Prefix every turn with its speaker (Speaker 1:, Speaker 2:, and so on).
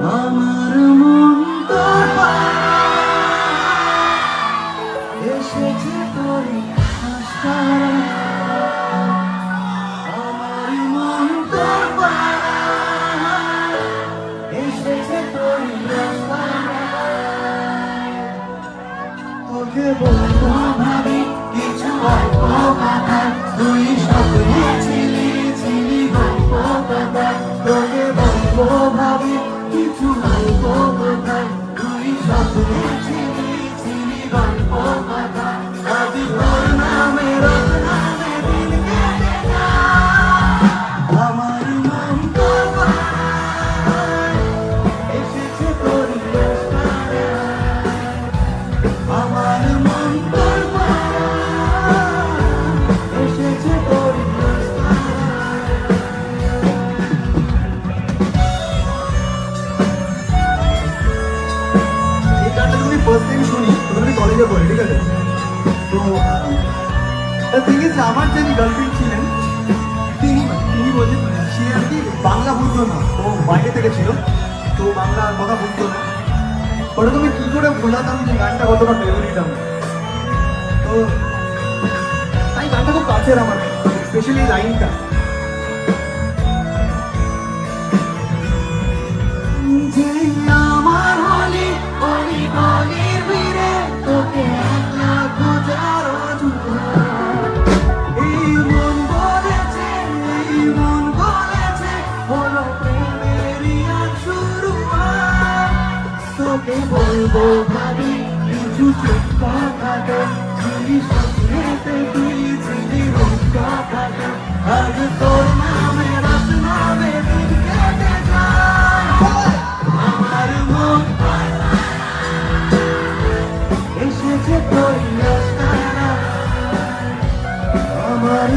Speaker 1: আমার মন তোর এসেছে তোর আশায়, আমার মন তোর এসেছে তোর আশায়। তোকে বলবো ভাবি কিছু অল্প কথা, তুই স্বপ্নে ছিলি ছিলি গল্প কথা। তোকে বলবো ভাবি কিছু অল্প কথা, তুই স্বপ্নে ছিলি ছিলি গল্প কথা। আজ তোর নামে রাত নামে দিন কেটে যায়, আমার মন তোর এসেছে তোর আশায়, আমার মন তোর এসেছে তোর আশায়। এই গানটা তুমি ফার্স্ট টাইম শুনি তখন আমি কলেজে পড়ি, ঠিক আছে? তো ঠিক আছে, আমার যিনি গার্লফ্রেন্ড ছিলেন তিনি বলছেন সে আর কি বাংলা বুঝতো না, ও বাইরে থেকে ছিল, তো বাংলা কথা বুঝতো না। ওটা তুমি কি করে বোঝাতাম যে গানটা কতটা ফেভারিট আমার। তো তাই গানটা খুব কাছের আমার, স্পেশালি লাইনটা। যে আমার হলি হলি গলির ভিড়ে তোকে একলা খোঁজার অজুহাত। এই মন বলেছে হলো প্রেমেরই আজ শুরুয়াত। তোকে বলবো ভাবি কিছু চুপ কথাতে, ছিলি স্বপ্নেতে তুই ছিলি রূপ কথাতে। আজ তোর নামে রাত নামে দিন কেটে যায়, আমার মন এসেছে তোর আশায়, আমার